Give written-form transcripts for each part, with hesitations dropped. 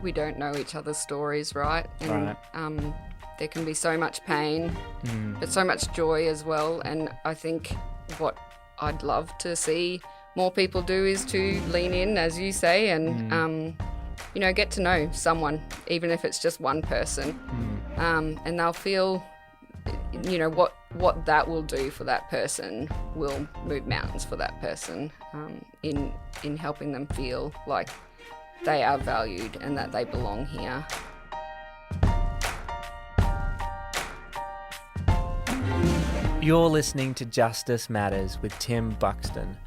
we don't know each other's stories, right? And there can be so much pain, but so much joy as well. And I think what I'd love to see more people do is to lean in, as you say, and get to know someone, even if it's just one person, and they'll feel, what that will do for that person will move mountains for that person, in helping them feel like they are valued and that they belong here. You're listening to Justice Matters with Tim Buxton,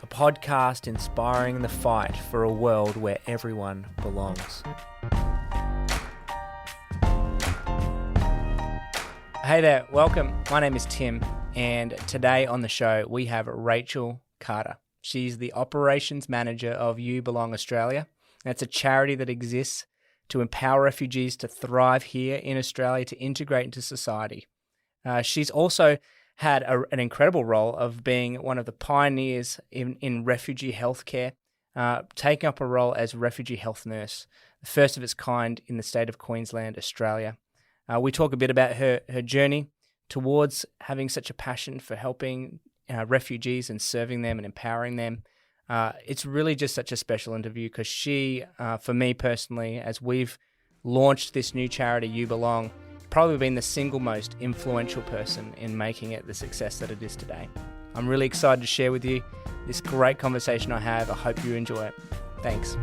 a podcast inspiring the fight for a world where everyone belongs. Hey there, welcome. My name is Tim, and today on the show we have Rachael Carter. She's the Operations Manager of youBelong Australia. That's a charity that exists to empower refugees to thrive here in Australia, to integrate into society. She's also had an incredible role of being one of the pioneers in refugee healthcare, taking up a role as refugee health nurse, the first of its kind in the state of Queensland, Australia. We talk a bit about her journey towards having such a passion for helping refugees and serving them and empowering them. It's really just such a special interview because she, for me personally, as we've launched this new charity, youBelong, probably been the single most influential person in making it the success that it is today. I'm really excited to share with you this great conversation I have. I hope you enjoy it. Thanks.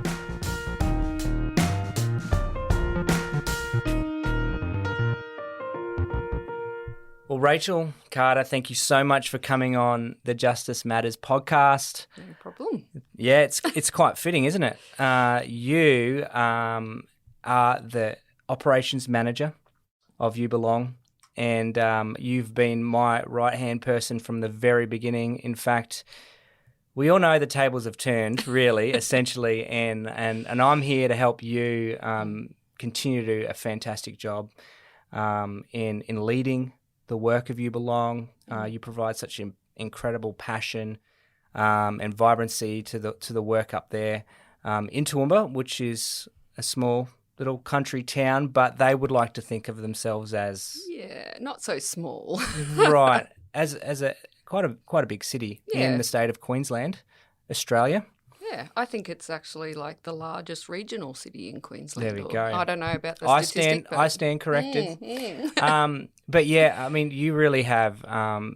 Well, Rachael Carter, thank you so much for coming on the Justice Matters podcast. No problem. Yeah, it's quite fitting, isn't it? You are the operations manager of youBelong, and you've been my right-hand person from the very beginning. In fact, we all know the tables have turned, really, essentially, and I'm here to help you continue to do a fantastic job in leading the work of youBelong. You provide such incredible passion and vibrancy to the work up there in Toowoomba, which is a small little country town, but they would like to think of themselves as not so small. right, as a quite a big city in the state of Queensland, Australia. Yeah, I think it's actually like the largest regional city in Queensland. There we go. I don't know about the statistic. I stand corrected. But yeah, I mean, you really have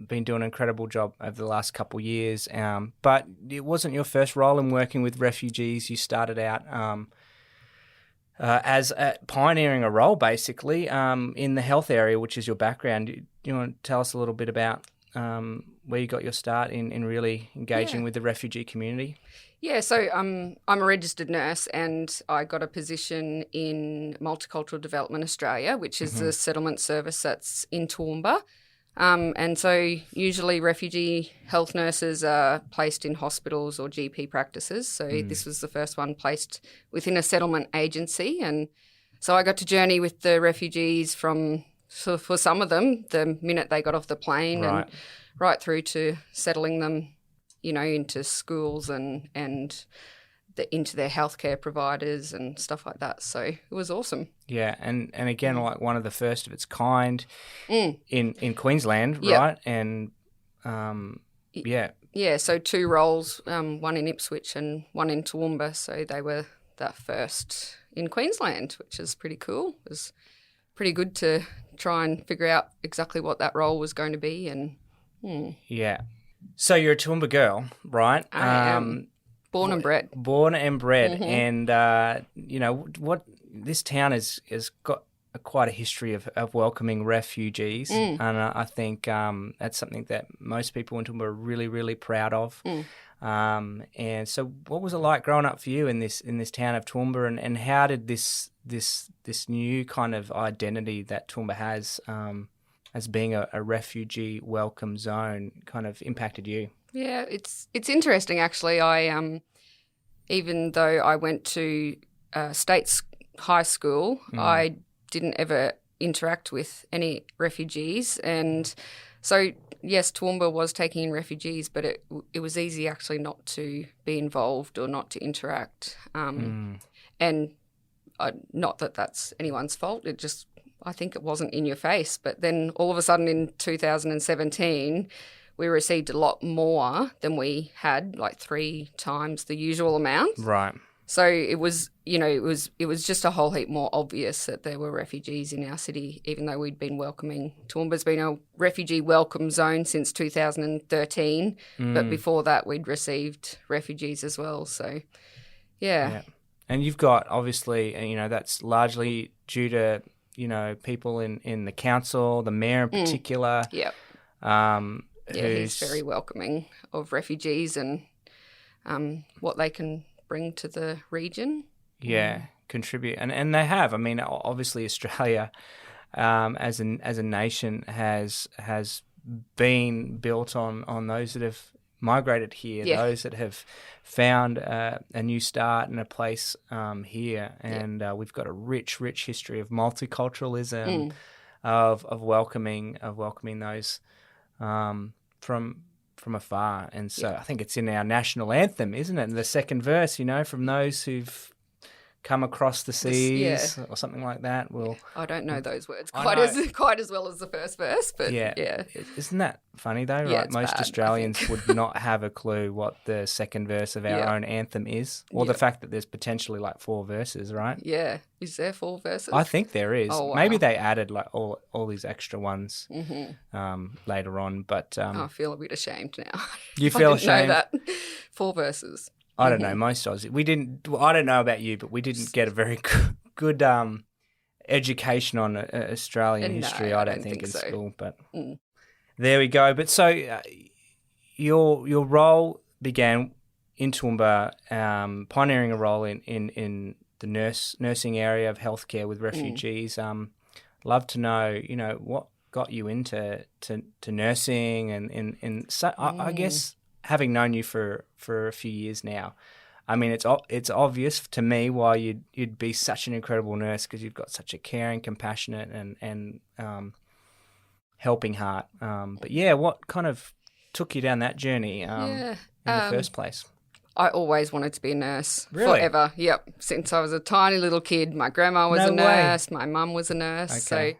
been doing an incredible job over the last couple of years. But it wasn't your first role in working with refugees. You started out as pioneering a role, basically, in the health area, which is your background. Do you want to tell us a little bit about where you got your start in really engaging with the refugee community? Yeah, so I'm a registered nurse, and I got a position in Multicultural Development Australia, which is the settlement service that's in Toowoomba. And so usually refugee health nurses are placed in hospitals or GP practices. So this was the first one placed within a settlement agency. And so I got to journey with the refugees for some of them, the minute they got off the plane and right through to settling them, into schools and into their healthcare providers and stuff like that. So it was awesome. Yeah, and again, like one of the first of its kind in Queensland, right? And yeah, so two roles, one in Ipswich and one in Toowoomba. So they were that first in Queensland, which is pretty cool. It was pretty good to try and figure out exactly what that role was going to be. And yeah. So you're a Toowoomba girl, right? I am. Born and bred. And, what this town has got quite a history of welcoming refugees. And I think that's something that most people in Toowoomba are really, really proud of. And so what was it like growing up for you in this town of Toowoomba, and how did this new kind of identity that Toowoomba has as being a refugee welcome zone kind of impacted you? Yeah, it's interesting actually. I even though I went to state high school, I didn't ever interact with any refugees, and so yes, Toowoomba was taking in refugees, but it was easy actually not to be involved or not to interact. And not that that's anyone's fault. I think it wasn't in your face. But then all of a sudden in 2017, we received a lot more than we had, like 3 times the usual amount. Right. So it was, it was just a whole heap more obvious that there were refugees in our city, even though we'd been welcoming. Toowoomba's been a refugee welcome zone since 2013, but before that we'd received refugees as well. So, yeah. And you've got, obviously, that's largely due to, people in the council, the mayor in particular. Yep. He's very welcoming of refugees and what they can bring to the region. Yeah, contribute. And they have. I mean, obviously Australia as a nation has been built on those that have migrated here, those that have found a new start and a place here. And we've got a rich history of multiculturalism, of welcoming those from afar. And so I think it's in our national anthem, isn't it? And the second verse, from those who've come across the seas or something like that. I don't know those words quite as well as the first verse, but yeah. Isn't that funny though? Yeah, right? Most bad, Australians would not have a clue what the second verse of our own anthem is, or the fact that there's potentially like 4 verses, right? Yeah. Is there 4 verses? I think there is. Oh, wow. Maybe they added like all these extra ones later on, but I feel a bit ashamed now. You feel ashamed? I didn't know that. 4 verses. I don't know. Most Aussies, we didn't. I don't know about you, but we didn't get a very good education on Australian history. I don't think in school. But there we go. But so your role began in Toowoomba, pioneering a role in the nursing area of healthcare with refugees. Love to know, what got you into nursing and so I guess. Having known you for a few years now, I mean, it's obvious to me why you'd be such an incredible nurse, because you've got such a caring, compassionate, and helping heart. But yeah, what kind of took you down that journey in the first place? I always wanted to be a nurse. Really? Forever. Yep. Since I was a tiny little kid, my grandma was a nurse, my mum was a nurse. Okay. So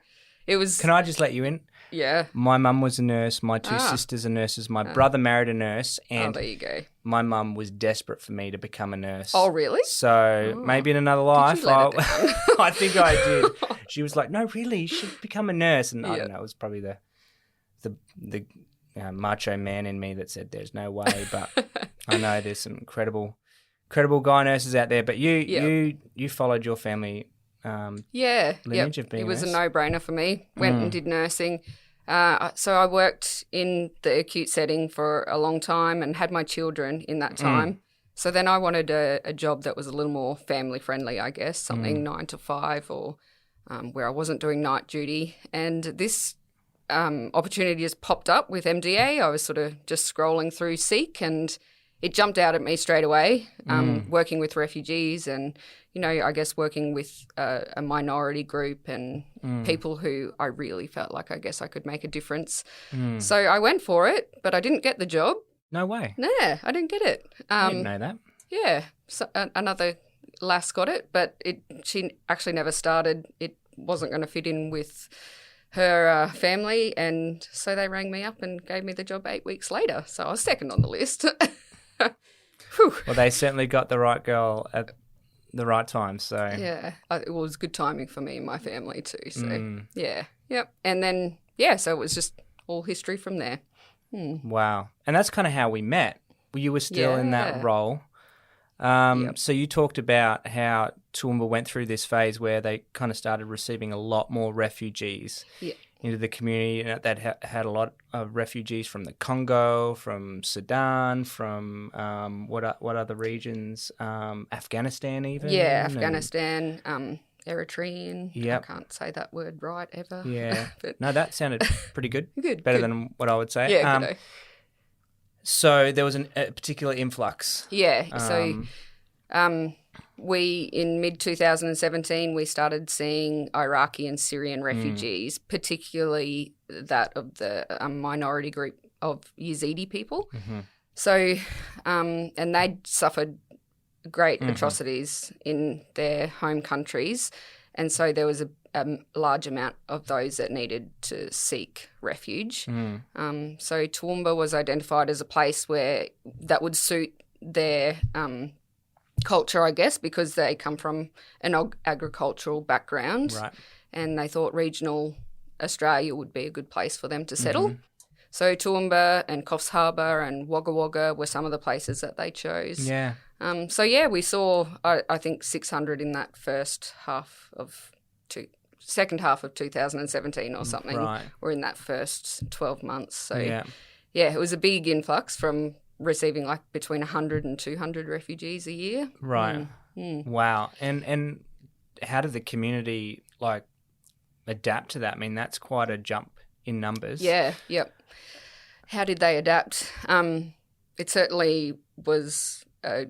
it was. Can I just let you in? Yeah. My mum was a nurse. My 2 sisters are nurses. My brother married a nurse. And there you go. My mum was desperate for me to become a nurse. Oh, really? So maybe in another life. Did you let her down? I think I did. She was like, no, really, you should become a nurse. And I don't know, it was probably the macho man in me that said there's no way. But I know there's some incredible guy nurses out there. But you followed your family lineage of being it was a nurse. A no-brainer for me. Went and did nursing. So I worked in the acute setting for a long time and had my children in that time. So then I wanted a job that was a little more family-friendly, I guess, something 9 to 5 or where I wasn't doing night duty. And this opportunity just popped up with MDA. I was sort of just scrolling through Seek and it jumped out at me straight away, working with refugees and, I guess working with a minority group and people who I really felt like I guess I could make a difference. So I went for it, but I didn't get the job. No way. Yeah, I didn't get it. I didn't know that. Yeah, so, another lass got it, but she actually never started. It wasn't going to fit in with her family, and so they rang me up and gave me the job 8 weeks later. So I was second on the list. Well, they certainly got the right girl at the right time. So yeah, it was good timing for me and my family too. So and then so it was just all history from there. Wow, and that's kind of how we met. You were still in that role. So you talked about how Toowoomba went through this phase where they kind of started receiving a lot more refugees into the community. That had a lot of refugees from the Congo, from Sudan, from what other regions? Afghanistan even? Yeah, Afghanistan, Eritrean. Yep. I can't say that word right ever. Yeah. But no, that sounded pretty good. Better than what I would say. Yeah, good. So there was a particular influx. Yeah. So we, in mid-2017, we started seeing Iraqi and Syrian refugees, particularly that of the minority group of Yazidi people. So, and they'd suffered great atrocities in their home countries. And so there was a large amount of those that needed to seek refuge. So Toowoomba was identified as a place where that would suit their culture, I guess, because they come from an agricultural background. Right. And they thought regional Australia would be a good place for them to settle. So Toowoomba and Coffs Harbour and Wagga Wagga were some of the places that they chose. Yeah. We saw, I think, 600 in that second half of 2017 or something. Right. Or in that first 12 months. So, it was a big influx from receiving like between 100 and 200 refugees a year. Right. Wow. And how did the community like adapt to that? I mean, that's quite a jump in numbers. Yeah, yep. How did they adapt? It certainly was a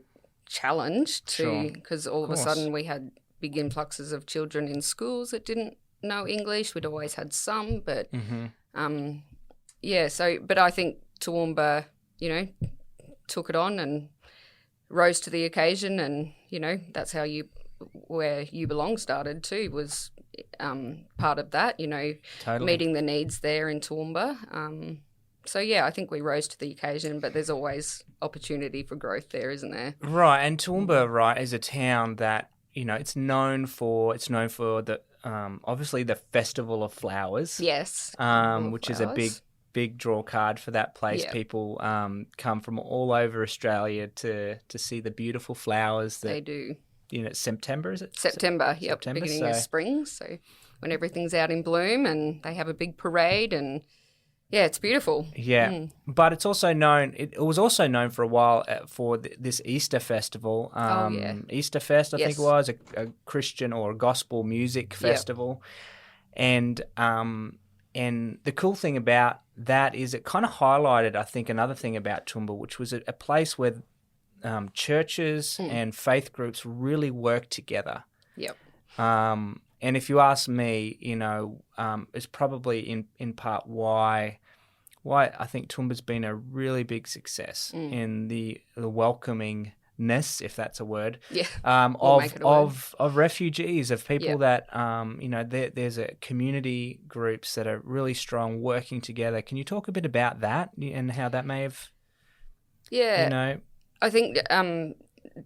challenge because all of a sudden we had big influxes of children in schools that didn't know English. We'd always had some, but but I think Toowoomba, took it on and rose to the occasion, and that's where youBelong started too, was part of that, Totally. meeting the needs there in Toowoomba. I think we rose to the occasion, but there's always opportunity for growth there, isn't there? Right, and Toowoomba, right, is a town that it's known for the obviously the Festival of Flowers. Yes, which is a big draw card for that place. Yep. People come from all over Australia to see the beautiful flowers that they do. September, is it? September, yep, September, beginning of spring. So when everything's out in bloom, and they have a big parade, and it's beautiful. Yeah, but it's also known. It was also known for a while for this Easter festival. Easter Fest, I think it was a Christian or a gospel music festival, and the cool thing about that is it kind of highlighted, I think, another thing about Toowoomba, which was a place where churches and faith groups really work together. Yep. And if you ask me, it's probably in part why I think Toowoomba's been a really big success in the welcomingness, if that's a word, of refugees, of people that there's a community groups that are really strong, working together. Can you talk a bit about that and how that may have? Yeah. I think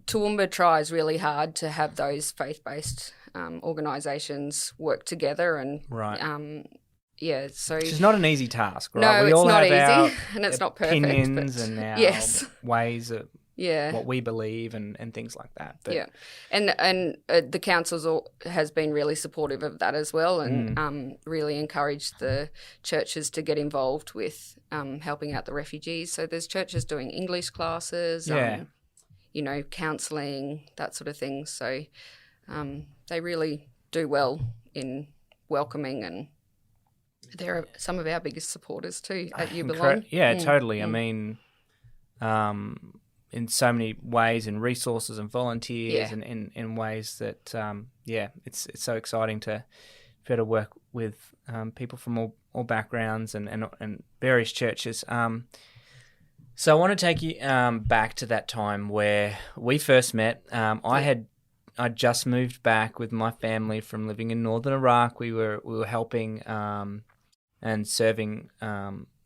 Toowoomba tries really hard to have those faith-based organisations work together, and so it's not an easy task, right? No, we all it's not have easy, and it's not perfect. Opinions and our ways of what we believe and things like that. But, and the council has been really supportive of that as well, and really encouraged the churches to get involved with helping out the refugees. So there's churches doing English classes, counselling, that sort of thing. So they really do well in welcoming, and they're some of our biggest supporters too at youBelong. Totally. I mean, in so many ways, and resources and volunteers, and in ways that it's so exciting to be able to work with people from all backgrounds and various churches. So I want to take you back to that time where we first met. I just moved back with my family from living in northern Iraq. We were helping and serving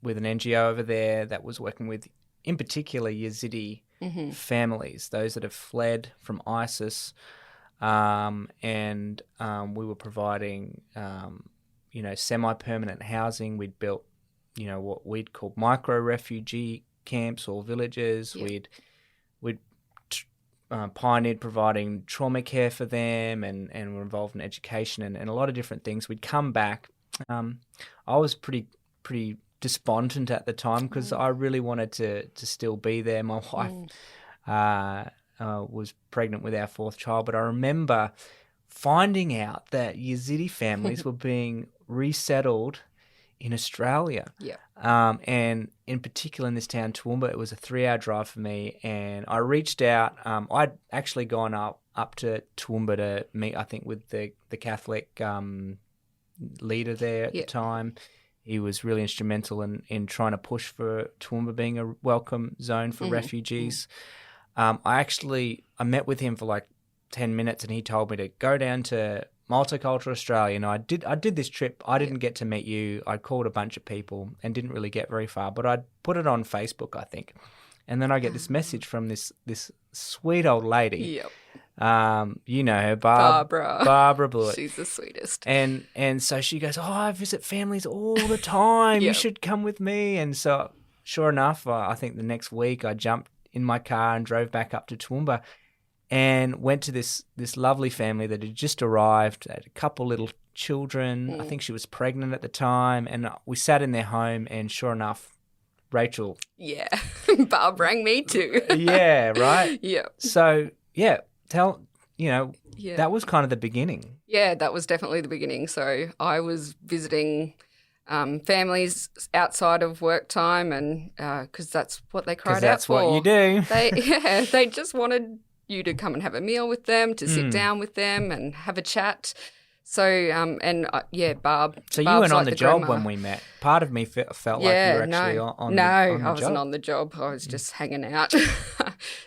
with an NGO over there that was working with, in particular, Yazidi families, those that have fled from ISIS, and we were providing, semi-permanent housing. We'd built, what we'd call micro-refugee camps or villages. Yep. We'd pioneered providing trauma care for them, and were involved in education and a lot of different things. We'd come back. I was pretty despondent at the time because I really wanted to still be there. My wife was pregnant with our fourth child, but I remember finding out that Yazidi families were being resettled in Australia. Yeah. And in particular in this town, Toowoomba, it was a 3-hour drive for me, and I reached out. I'd actually gone up to Toowoomba to meet, I think, with the Catholic leader there at the time. He was really instrumental in trying to push for Toowoomba being a welcome zone for refugees. I met with him for like 10 minutes, and he told me to go down to Multicultural Australia. I did this trip. I didn't get to meet you. I called a bunch of people and didn't really get very far, but I put it on Facebook, I think. And then I get this message from this sweet old lady. Yep. You know her, Barbara. Barbara Bullock. She's the sweetest. And so she goes, "Oh, I visit families all the time. You should come with me." And so, sure enough, I think the next week I jumped in my car and drove back up to Toowoomba and went to this lovely family that had just arrived, had a couple little children. I think she was pregnant at the time, and we sat in their home, and sure enough, Rachael. Yeah, Barb rang me too. Yeah, right? Yeah. So, that was kind of the beginning. Yeah, that was definitely the beginning. So I was visiting families outside of work time, and because that's what they cried out for. That's what you do. They just wanted you to come and have a meal with them, to sit down with them and have a chat. So, Barb. So you Barb's weren't on like the job grandma. when we met. Part of me felt like you were actually on the I job. wasn't on the job. I was just hanging out.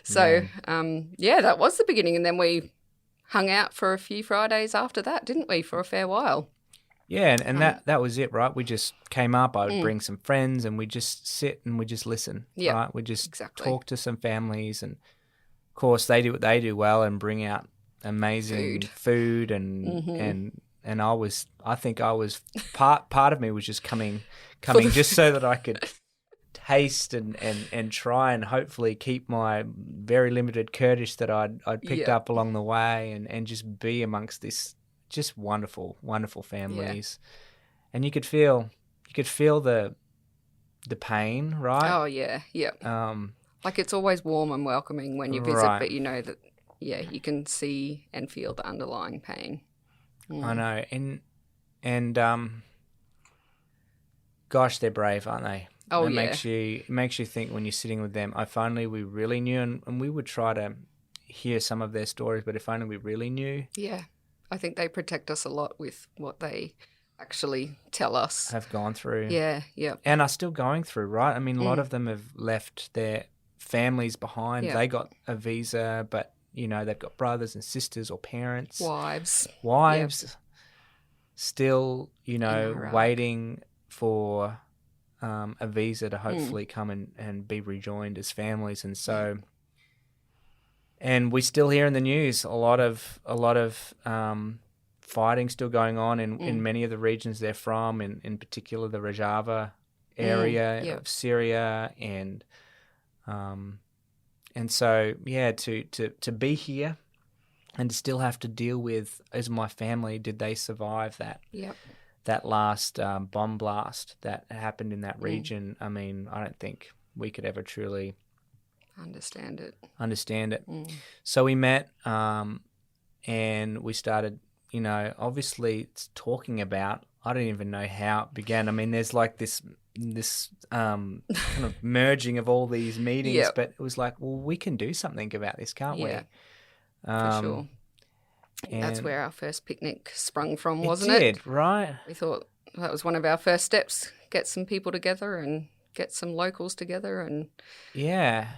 So, that was the beginning. And then we hung out for a few Fridays after that, didn't we, for a fair while? Yeah, and that was it, right? We just came up. I would bring some friends, and we just sit and we just listen. Yeah, right? We just talk to some families, and of course they do what they do well and bring out amazing food and I think I was part of me was just coming just so that I could taste and try and hopefully keep my very limited Kurdish that I'd picked up along the way and just be amongst this just wonderful families. And you could feel the pain, right? Oh yeah. Like it's always warm and welcoming when you visit, but you know that you can see and feel the underlying pain. I know, and gosh, they're brave, aren't they? Oh, it makes you think when you're sitting with them. If only we really knew, and we would try to hear some of their stories, but if only we really knew. Yeah, I think they protect us a lot with what they actually tell us. Have gone through. Yeah. And are still going through, right? I mean, a lot of them have left their families behind. They got a visa, but they've got brothers and sisters or parents. Wives. Still, waiting for a visa to hopefully come and be rejoined as families. And so, and we still hear in the news a lot of fighting still going on in many of the regions they're from, in particular the Rojava area of Syria, and so to be here and to still have to deal with, as my family, did they survive that? Yep. That last bomb blast that happened in that region. I mean, I don't think we could ever truly understand it. So we met and we started, obviously talking about, I don't even know how it began. I mean, there's like this kind of merging of all these meetings, but it was like, well, we can do something about this, can't we? For sure. That's where our first picnic sprung from, wasn't it? It did, right? We thought that was one of our first steps, get some people together and get some locals together and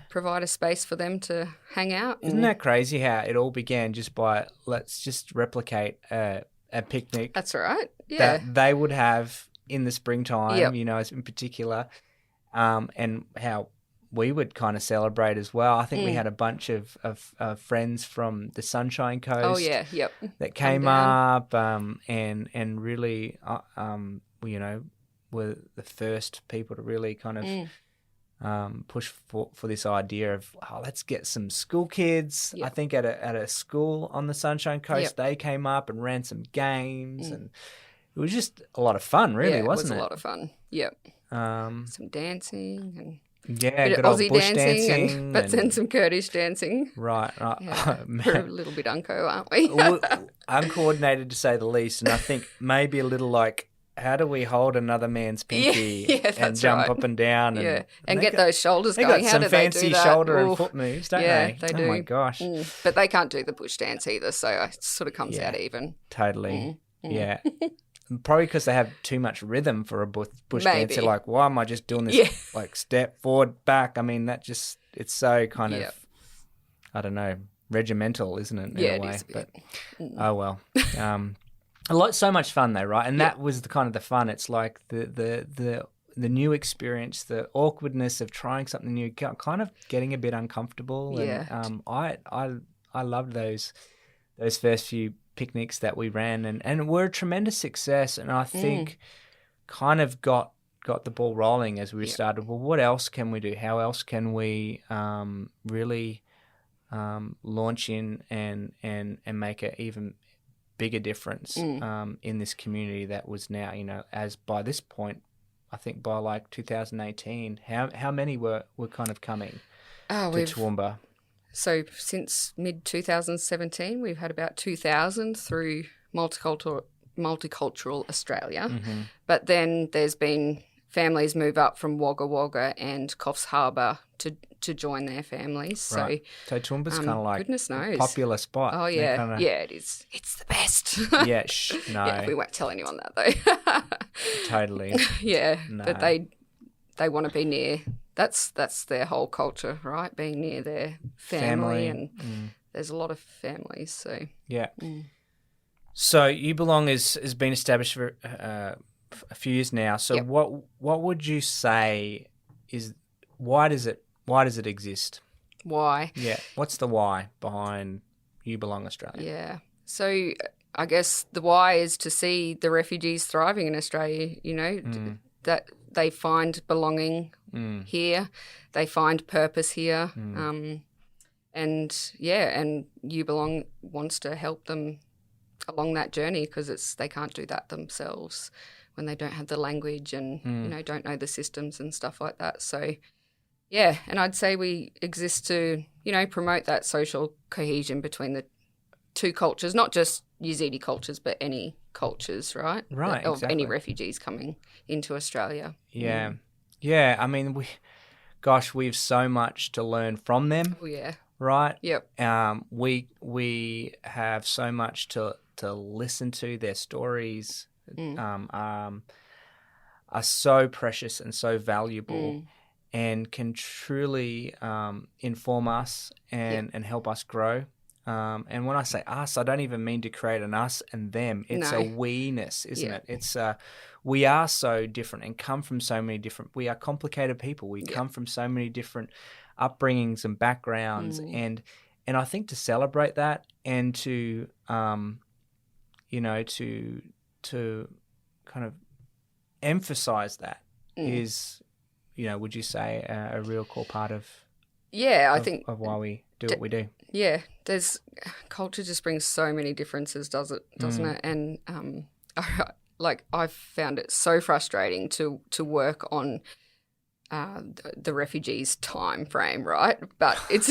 provide a space for them to hang out. Isn't that crazy how it all began just by, let's just replicate a picnic. That's right, that they would have in the springtime, in particular, and how we would kind of celebrate as well. I think we had a bunch of friends from the Sunshine Coast that came up and really, were the first people to really kind of push for this idea of, let's get some school kids. I think at a school on the Sunshine Coast, they came up and ran some games and it was just a lot of fun, really, wasn't it? It was a lot of fun, some dancing and... Yeah, good old Aussie bush dancing but then some Kurdish dancing. Right. We're a little bit unco, aren't we? Uncoordinated to say the least, and I think maybe a little like, how do we hold another man's pinky and jump up and down and get those shoulders going? They got some how do fancy they do that? shoulder and foot moves, don't they? They do. Oh my gosh. But they can't do the bush dance either, so it sort of comes out even. Totally. Yeah. Probably because they have too much rhythm for a bush dance. They're like, why am I just doing this like step forward, back? I mean, it's so kind of I don't know, regimental, isn't it? Yeah, in a way? it is a bit. But oh well. So much fun though, right? And that was the kind of the fun. It's like the new experience, the awkwardness of trying something new, kind of getting a bit uncomfortable. Yeah. And I loved those first few picnics that we ran, and were a tremendous success. And I think kind of got the ball rolling as we started. Well, what else can we do? How else can we really launch in and make an even bigger difference in this community that was now, as by this point, I think by like 2018, how many were kind of coming to Toowoomba? So since mid-2017, we've had about 2,000 through multicultural Australia. Mm-hmm. But then there's been families move up from Wagga Wagga and Coffs Harbour to join their families. Right. So Toowoomba's kind of like goodness knows. a popular spot. Oh, yeah. Yeah, it is. It's the best. Yeah, no. Yeah, we won't tell anyone that, though. Totally. Yeah, no. but they want to be near. That's their whole culture, right? Being near their family. And there's a lot of families, so. Yeah. So youBelong has been established for a few years now. So what would you say is why does it exist? Why? Yeah. What's the why behind youBelong Australia? Yeah. So I guess the why is to see the refugees thriving in Australia, that they find belonging here, they find purpose here. And youBelong wants to help them along that journey because they can't do that themselves when they don't have the language and, don't know the systems and stuff like that. So, yeah, and I'd say we exist to, promote that social cohesion between the two cultures, not just Yazidi cultures, but any cultures, right? Right, Of exactly. any refugees coming into Australia. Yeah. Yeah, I mean, we have so much to learn from them. Oh, yeah. Right? Yep. We have so much to listen to. Their stories are so precious and so valuable and can truly inform us and help us grow. And when I say us, I don't even mean to create an us and them. It's a we-ness, isn't it? It's we are so different and come from so many different. We are complicated people. We come from so many different upbringings and backgrounds, and I think to celebrate that and to to kind of emphasize that is, would you say a real core part of I think of why we do what we do? Yeah, there's culture just brings so many differences, doesn't it? And I've found it so frustrating to work on the refugees' time frame, right? But it's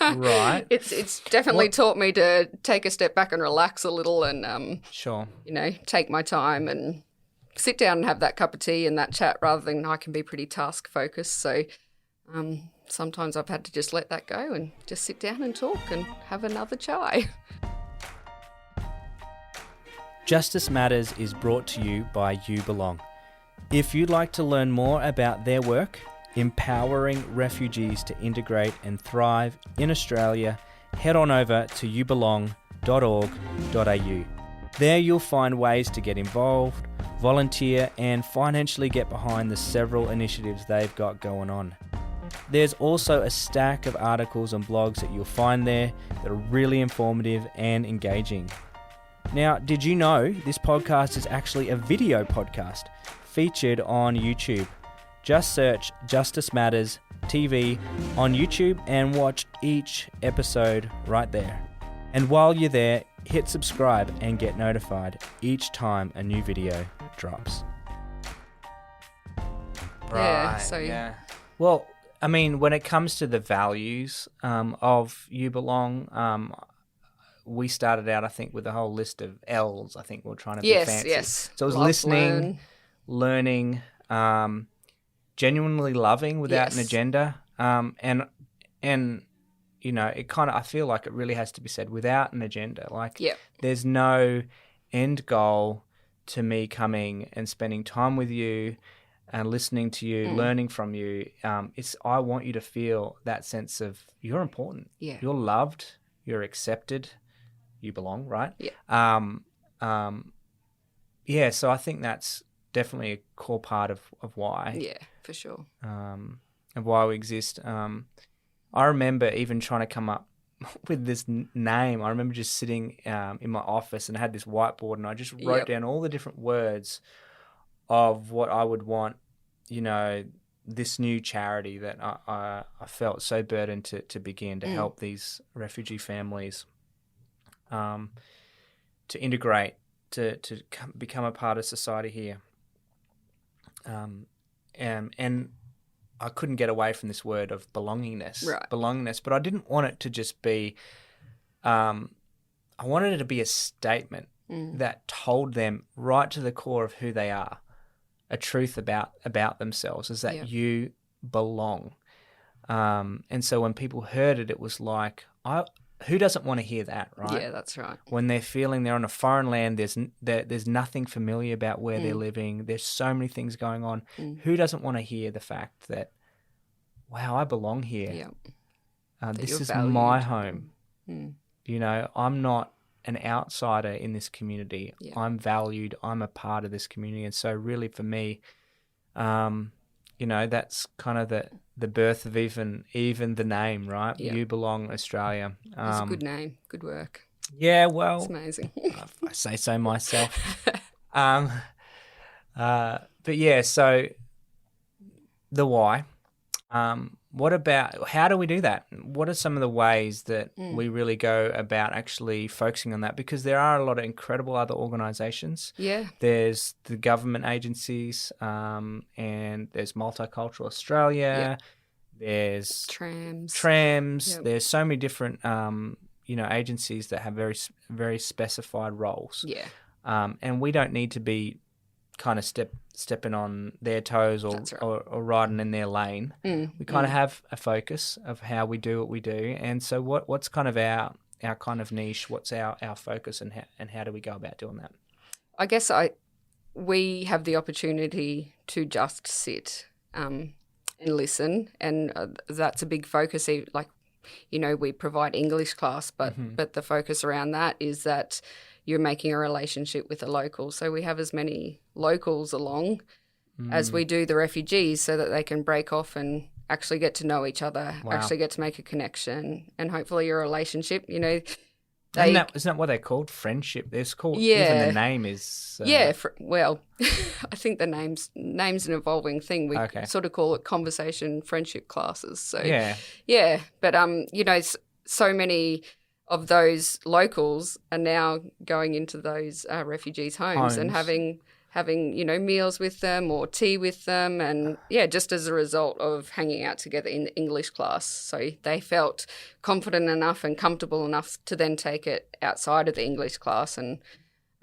right. It's definitely taught me to take a step back and relax a little, and sure, take my time and sit down and have that cup of tea and that chat, rather than I can be pretty task focused. So. Sometimes I've had to just let that go and just sit down and talk and have another chai. Justice Matters is brought to you by youBelong. If you'd like to learn more about their work, empowering refugees to integrate and thrive in Australia, head on over to youbelong.org.au. There you'll find ways to get involved, volunteer, and financially get behind the several initiatives they've got going on. There's also a stack of articles and blogs that you'll find there that are really informative and engaging. Now, did you know this podcast is actually a video podcast featured on YouTube? Just search Justice Matters TV on YouTube and watch each episode right there. And while you're there, hit subscribe and get notified each time a new video drops. Right. Well, I mean, when it comes to the values of youBelong, we started out, I think, with a whole list of L's. I think we're trying to be fancy. Yes. So it was listening, learning, genuinely loving without an agenda, and it kind of, I feel like it really has to be said, without an agenda. Like, there's no end goal to me coming and spending time with you and listening to you, learning from you. I want you to feel that sense of you're important. Yeah. You're loved. You're accepted. You belong, right? Yeah. Yeah, so I think that's definitely a core part of why. Yeah, for sure. Of why we exist. I remember even trying to come up with this name. I remember just sitting in my office and I had this whiteboard and I just wrote down all the different words of what I would want, this new charity that I felt so burdened to begin to help these refugee families to integrate, to become a part of society here. And I couldn't get away from this word of belongingness, but I didn't want it to just be, I wanted it to be a statement that told them right to the core of who they are, a truth about themselves, is that you belong. And so when people heard it, it was like, who doesn't want to hear that, right? Yeah, that's right. When they're feeling they're on a foreign land, there's nothing familiar about where they're living. There's so many things going on. Who doesn't want to hear the fact that, wow, I belong here. Yeah. This is my home. I'm not an outsider in this community. Yeah. I'm valued. I'm a part of this community. And so really for me, that's kind of the birth of even the name, right? Yeah. youBelong Australia. It's a good name. Good work. Yeah, well, it's amazing. I say so myself. But yeah, so the why. How do we do that? What are some of the ways that we really go about actually focusing on that? Because there are a lot of incredible other organisations. Yeah. There's the government agencies, and there's Multicultural Australia. Yeah. There's trams. Yep. There's so many different, agencies that have very, very specified roles. Yeah. And we don't need to be kind of stepping on their toes or riding in their lane. We kind of have a focus of how we do what we do. And so what's kind of our kind of niche? What's our focus and how do we go about doing that? I guess we have the opportunity to just sit and listen, and that's a big focus. We provide English class, but the focus around that is that you're making a relationship with a local. So we have as many locals along as we do the refugees, so that they can break off and actually get to know each other, actually get to make a connection, and hopefully a relationship. Isn't that what they're called? Friendship. It's called. Even the name is. I think the name's an evolving thing. We sort of call it conversation friendship classes. So but so many of those locals are now going into those refugees' homes and having meals with them or tea with them, and just as a result of hanging out together in the English class. So they felt confident enough and comfortable enough to then take it outside of the English class. And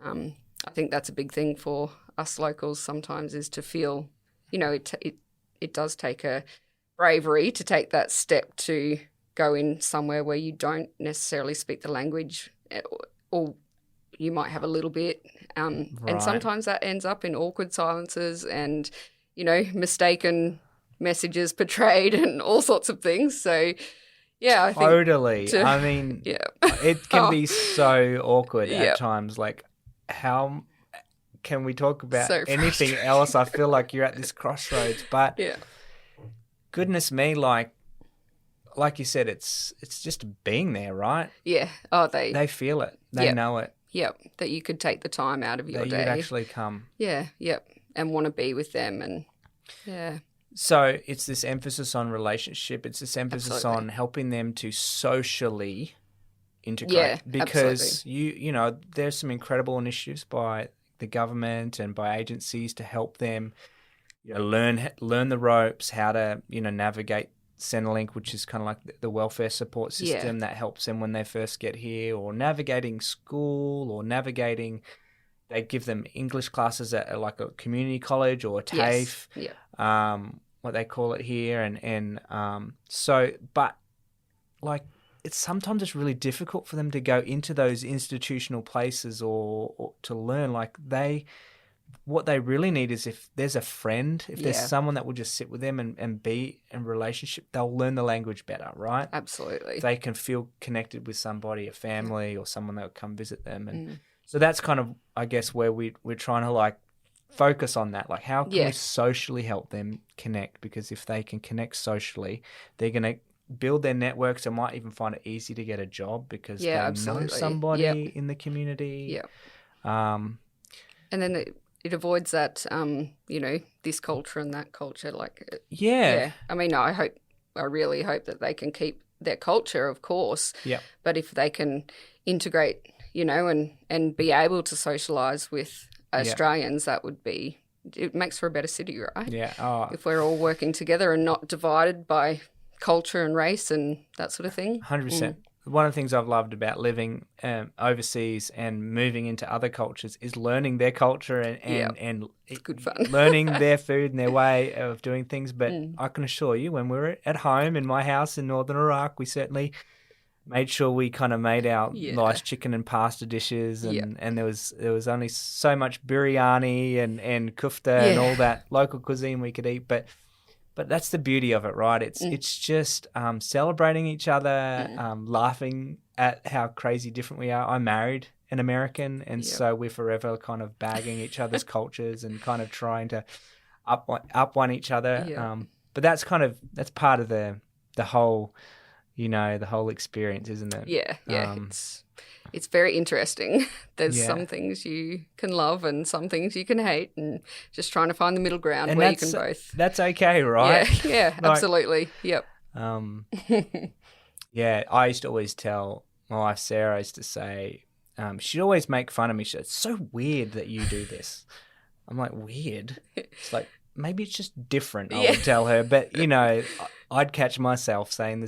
I think that's a big thing for us locals sometimes, is to feel, it does take a bravery to take that step to go in somewhere where you don't necessarily speak the language, or you might have a little bit. And sometimes that ends up in awkward silences and, mistaken messages portrayed and all sorts of things. So, I think totally. It can be so awkward at times. Like, how can we talk about anything else? I feel like you're at this crossroads. But goodness me, like you said, it's just being there, right? Yeah. Oh, they feel it. They know it. Yep. That you could take the time out of your day. That you'd actually come. Yeah. Yep. And want to be with them, and So it's this emphasis on relationship. It's this emphasis on helping them to socially integrate. Yeah, because there's some incredible initiatives by the government and by agencies to help them learn the ropes, how to navigate Centrelink, which is kind of like the welfare support system that helps them when they first get here, or navigating school, or they give them English classes at like a community college or a TAFE, what they call it here. But sometimes it's really difficult for them to go into those institutional places or to learn. Like they what they really need is if there's a friend, if there's Yeah. someone that will just sit with them and be in relationship, they'll learn the language better, right? Absolutely. If they can feel connected with somebody, a family or someone that will come visit them. And so that's kind of, I guess, where we're trying to like focus on that. Like, how can we socially help them connect? Because if they can connect socially, they're going to build their networks and might even find it easy to get a job because they know somebody in the community. Yeah. And then it avoids that, this culture and that culture. Like, I mean, I really hope that they can keep their culture, of course. Yeah. But if they can integrate, and be able to socialise with Australians, it makes for a better city, right? Yeah. Oh. If we're all working together and not divided by culture and race and that sort of thing. 100%. One of the things I've loved about living overseas and moving into other cultures is learning their culture and it's good fun. learning their food and their way of doing things. But I can assure you, when we were at home in my house in northern Iraq, we certainly made sure we kind of made our nice chicken and pasta dishes, and there was only so much biryani and kufta and all that local cuisine we could eat, but that's the beauty of it, right? It's just celebrating each other, laughing at how crazy different we are. I married an American, and so we're forever kind of bagging each other's cultures and kind of trying to up one each other. Yeah. But that's part of the whole, the whole experience, isn't it? Yeah. It's very interesting. There's some things you can love and some things you can hate, and just trying to find the middle ground and where you can both. That's okay, right? Yeah, absolutely. Yep. Yeah, I used to always tell my wife Sarah, I used to say, she'd always make fun of me. She said, "It's so weird that you do this." I'm like, weird? It's like, maybe it's just different, I would tell her. But, I'd catch myself saying the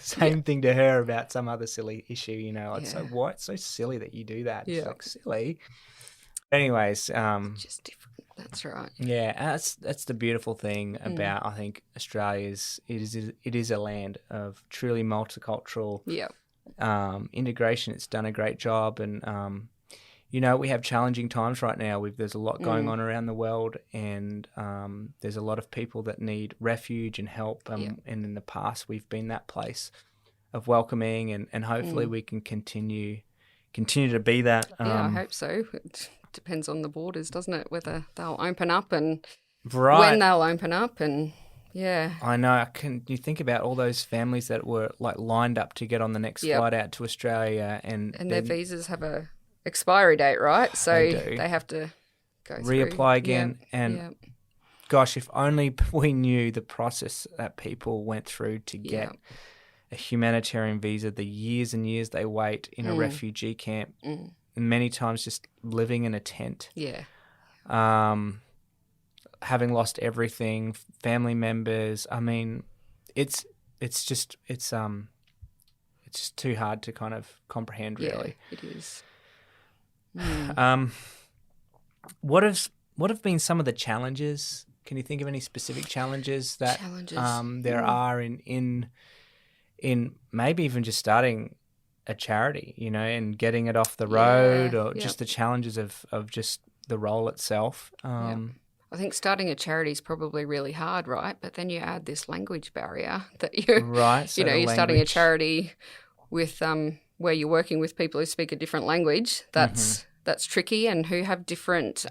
same thing to her about some other silly issue, I'd say, why? It's so silly that you do that. She's like, silly. Anyways. Just different. That's right. Yeah, that's the beautiful thing about, I think, Australia it is a land of truly multicultural integration. It's done a great job, and we have challenging times right now. There's a lot going on around the world, and there's a lot of people that need refuge and help. And in the past, we've been that place of welcoming, and hopefully we can continue to be that. I hope so. It depends on the borders, doesn't it? Whether they'll open up and when they'll open up, and I know. Can you think about all those families that were like lined up to get on the next flight out to Australia, and their visas have a expiry date, right? So they have to go reapply again. Gosh, if only we knew the process that people went through to get a humanitarian visa, the years and years they wait in a refugee camp, and many times just living in a tent. Having lost everything, family members. I mean, it's just too hard to kind of comprehend, really. Yeah, it is. What have been some of the challenges? Can you think of any specific challenges that there are in maybe even just starting a charity, and getting it off the road, or just the challenges of just the role itself? I think starting a charity is probably really hard, right? But then you add this language barrier that you're you're starting a charity with where you're working with people who speak a different language. That's tricky, and who have different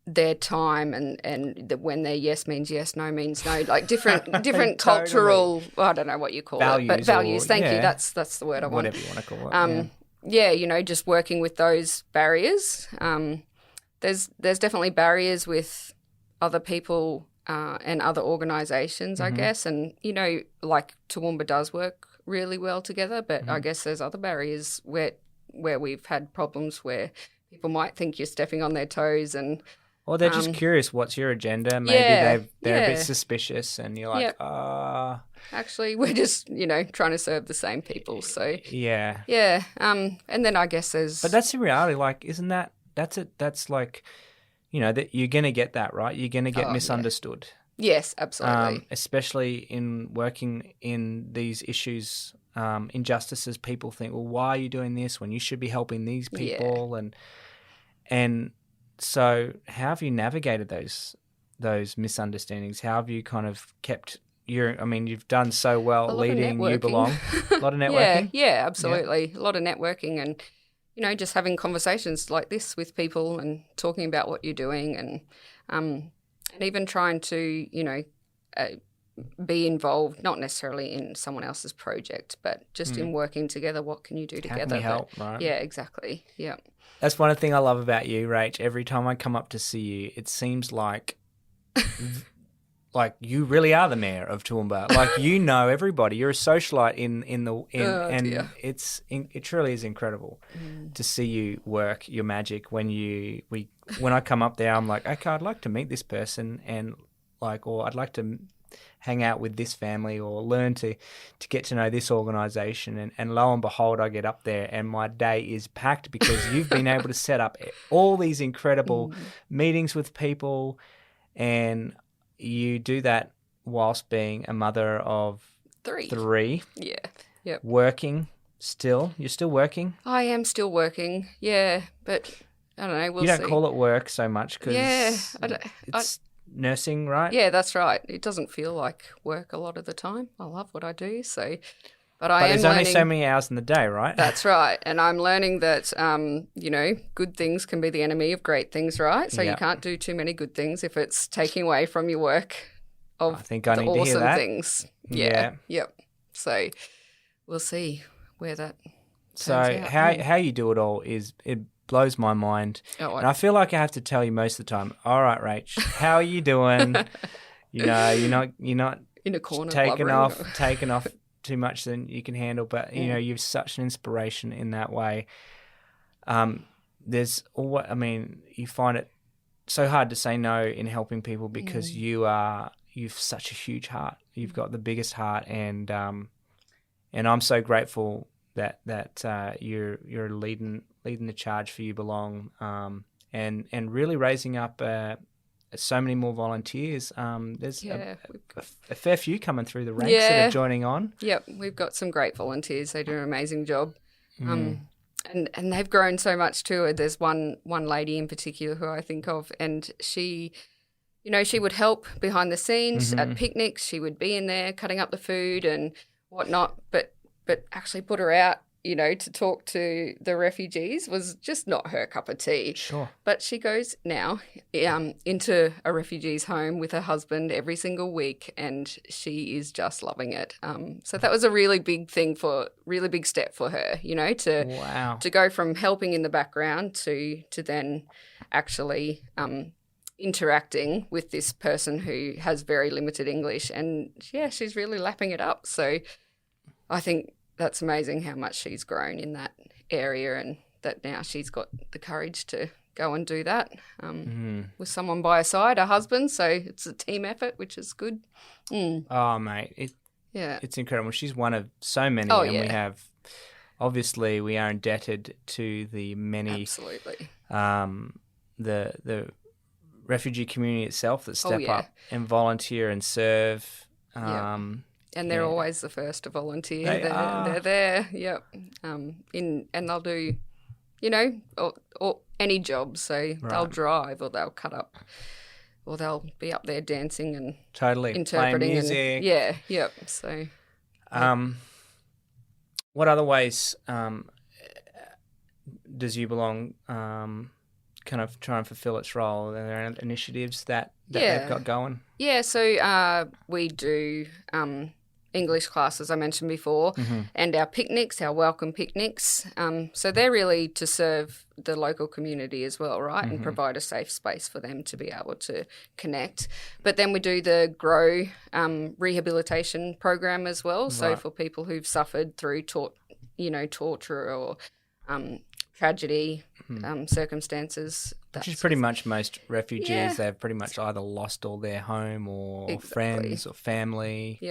their time and when their yes means yes, no means no, like different cultural, I don't know what you call values, it, but values. Thank you. That's the word I want. Whatever you want to call it. Just working with those barriers. There's definitely barriers with other people and other organisations, I guess, and like Toowoomba does work really well together, but I guess there's other barriers where we've had problems where people might think you're stepping on their toes, and or they're just curious, what's your agenda? Maybe they're a bit suspicious, and you're like, actually, we're just trying to serve the same people. So yeah. And then I guess but that's the reality. Like, isn't that's it? That's like, that you're gonna get that, right? You're gonna get misunderstood. Yes, absolutely. Especially in working in these issues injustices, people think, well, why are you doing this when you should be helping these people? And so how have you navigated those misunderstandings? How have you kind of kept you've done so well leading youBelong. A lot of networking? Yeah, absolutely. Yeah. A lot of networking and, just having conversations like this with people and talking about what you're doing and even trying to, be involved, not necessarily in someone else's project, but just in working together. What can you do together? How can we help, right? Yeah, exactly. Yeah. That's one thing I love about you, Rach. Every time I come up to see you, it seems like you really are the mayor of Toowoomba. Like, everybody. You're a socialite it truly is incredible to see you work your magic. When I come up there, I'm like, okay, I'd like to meet this person or I'd like to hang out with this family or learn to get to know this organisation. And lo and behold, I get up there and my day is packed because you've been able to set up all these incredible meetings with people, and you do that whilst being a mother of three. Yeah. Yep. Working still. You're still working? I am still working, yeah. But I don't know, we'll see. You don't call it work so much because it's nursing, right? Yeah, that's right. It doesn't feel like work a lot of the time. I love what I do, so... But there's only so many hours in the day, right? That's right. And I'm learning that, good things can be the enemy of great things, right? So you can't do too many good things if it's taking away from your work of I think I need awesome to hear that. Things. Yeah. Yep. So we'll see where that turns out. How you do it all it blows my mind. Oh, and I feel like I have to tell you most of the time, all right, Rach, how are you doing? You're not in a corner taking off too much than you can handle, but you're such an inspiration in that way. You find it so hard to say no in helping people because you've such a huge heart. You've got the biggest heart, and I'm so grateful that you're leading the charge for youBelong, and really raising up so many more volunteers. There's a fair few coming through the ranks that are joining on. Yep, we've got some great volunteers. They do an amazing job. And they've grown so much too. There's one lady in particular who I think of, and she would help behind the scenes at picnics. She would be in there cutting up the food and whatnot, but actually put her out, to talk to the refugees was just not her cup of tea. Sure. But she goes now into a refugee's home with her husband every single week, and she is just loving it. So that was a really big step for her, to go from helping in the background to then actually interacting with this person who has very limited English. And, she's really lapping it up. So I think that's amazing how much she's grown in that area, and that now she's got the courage to go and do that with someone by her side, her husband. So it's a team effort, which is good. Oh, mate. It's incredible. She's one of so many. We have, obviously, we are indebted to the many. Absolutely. The refugee community itself that step up and volunteer and serve. And they're always the first to volunteer. They're there, yep. And they'll do, or any job. So they'll drive, or they'll cut up, or they'll be up there dancing and interpreting music. Yep. So, what other ways does youBelong kind of try and fulfill its role? Are there initiatives that they've got going? Yeah. So we do. English classes I mentioned before, and our picnics, our welcome picnics. So they're really to serve the local community as well, right, and provide a safe space for them to be able to connect. But then we do the GROW rehabilitation program as well. So for people who've suffered through torture or tragedy circumstances. Which is pretty much most refugees. They've pretty much either lost all their home or friends or family,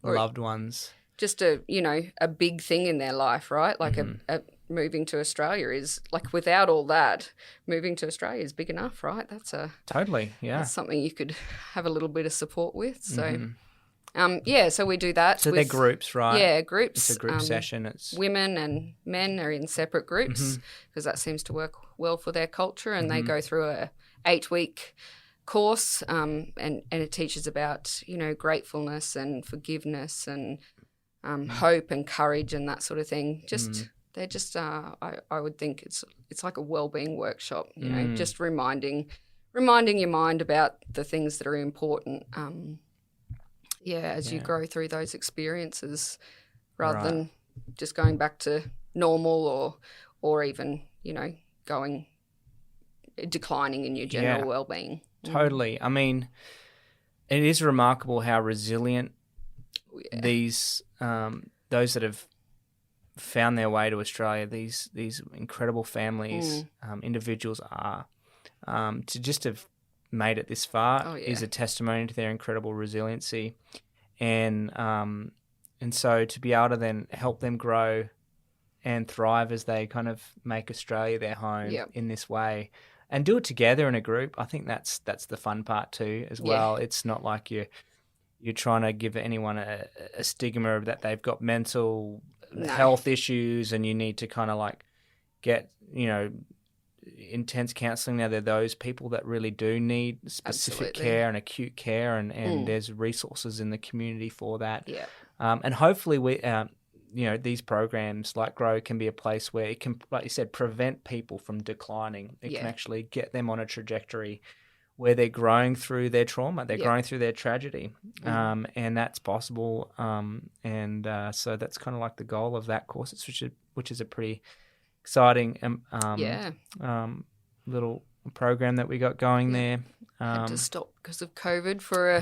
or loved ones. Just a big thing in their life, right? Like a moving to Australia is, like, without all that, moving to Australia is big enough, right? That's totally, That's something you could have a little bit of support with. So, So we do that. So they're groups, right? Yeah, groups. It's a group session. It's women and men are in separate groups because that seems to work well for their culture, and they go through a 8-week course, and it teaches about, you know, gratefulness and forgiveness and hope and courage and that sort of thing. They're just I would think it's like a wellbeing workshop, you know, just reminding your mind about the things that are important. As you grow through those experiences, rather than just going back to normal or even, you know, declining in your general well-being. Totally. I mean, it is remarkable how resilient these those that have found their way to Australia, these incredible families, individuals are. To just have made it this far is a testimony to their incredible resiliency, and so to be able to then help them grow and thrive as they kind of make Australia their home in this way, and do it together in a group. I think that's the fun part too as well. It's not like you're trying to give anyone a stigma of that they've got mental health issues and you need to kind of like get, you know, intense counselling. Now, they're those people that really do need specific care and acute care, and there's resources in the community for that. And hopefully we, you know, these programs like Grow can be a place where it can, like you said, prevent people from declining. It can actually get them on a trajectory where they're growing through their trauma, they're growing through their tragedy, and that's possible. So that's kind of like the goal of that course, which is a pretty exciting little program that we got going there. Had to stop because of COVID for a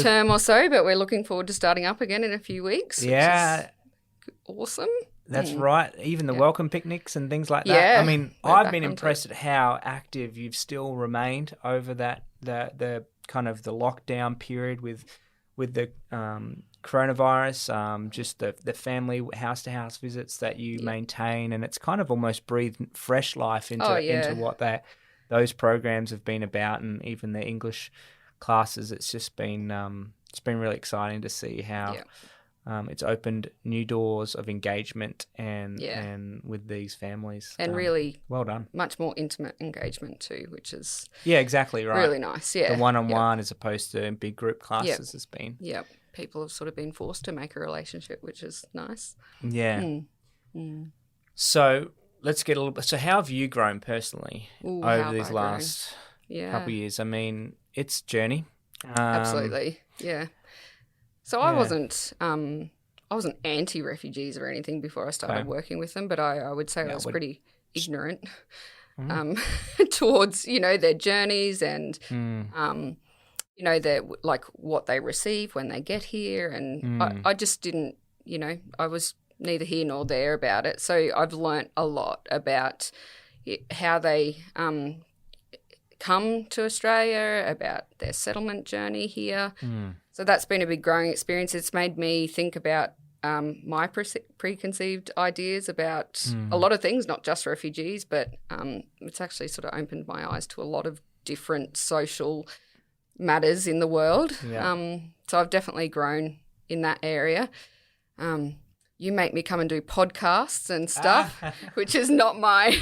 term or so, but we're looking forward to starting up again in a few weeks. Yeah, which is awesome. That's right. Even the welcome picnics and things like that. I mean, I've been impressed at how active you've still remained over that the kind of the lockdown period with the coronavirus. Just the family house to house visits that you maintain, and it's kind of almost breathed fresh life into what those programs have been about, and even the English classes. It's just been really exciting to see how. It's opened new doors of engagement and with these families. And really well done. Much more intimate engagement too, which is exactly right. Really nice. Yeah. The one-on-one as opposed to in big group classes has been. Yep. People have sort of been forced to make a relationship, which is nice. Yeah. So let's get a little bit. So how have you grown personally over these last couple of years? I mean, it's a journey. Absolutely. Yeah. So I wasn't anti-refugees or anything before I started working with them, but I would say I was pretty ignorant towards, you know, their journeys and, you know, their, like what they receive when they get here. And I just didn't, you know, I was neither here nor there about it. So I've learnt a lot about how they come to Australia, about their settlement journey here. So that's been a big growing experience. It's made me think about my preconceived ideas about a lot of things, not just refugees, but it's actually sort of opened my eyes to a lot of different social matters in the world. So I've definitely grown in that area. You make me come and do podcasts and stuff, which is not my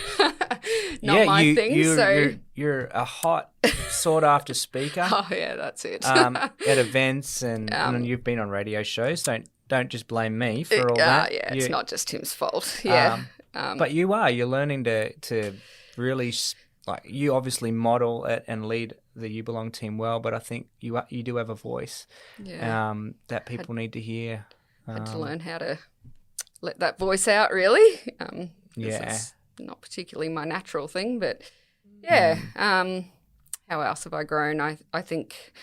thing. You're a hot sought after speaker. Oh yeah, that's it. At events and you've been on radio shows. Don't just blame me for all that. Yeah, it's not just Tim's fault. Yeah, but you're learning to really, like, you obviously model it and lead the youBelong team well. But I think you do have a voice that people need to hear. Had to learn how to let that voice out, really. It's not particularly my natural thing, but how else have I grown? I think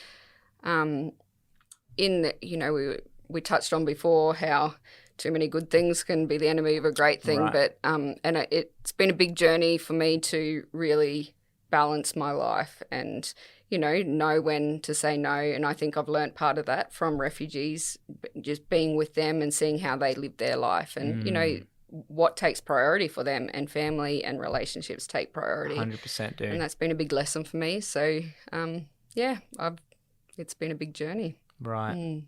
we touched on before how too many good things can be the enemy of a great thing, but it's been a big journey for me to really balance my life and know when to say no. And I think I've learnt part of that from refugees, just being with them and seeing how they live their life and, what takes priority for them, and family and relationships take priority. 100% do. And that's been a big lesson for me. So, it's been a big journey. Right.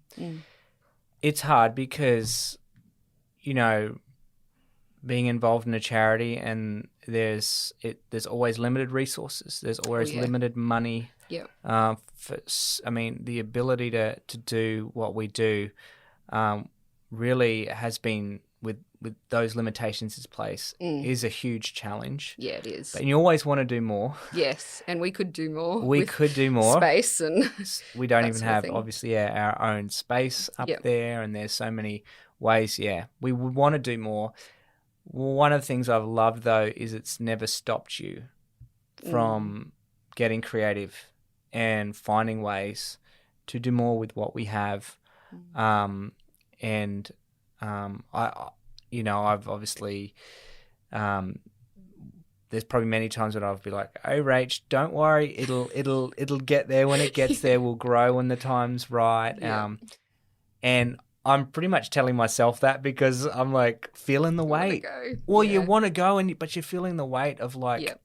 It's hard because, you know, being involved in a charity and there's always limited resources. There's always limited money. Yeah. The ability to do what we do really has been with those limitations in place is a huge challenge. Yeah, it is. And you always want to do more. Yes, and we could do more. We could do more. Space and we don't even have obviously our own space up there, and there's so many ways. Yeah, we would want to do more. One of the things I've loved though is it's never stopped you from getting creative and finding ways to do more with what we have. I've obviously, there's probably many times that I'll be like, "Oh, Rach, don't worry, it'll get there. When it gets there, we'll grow when the time's right." Yeah. And I'm pretty much telling myself that because I'm like feeling the weight. Well, you want to go, but you're feeling the weight of like,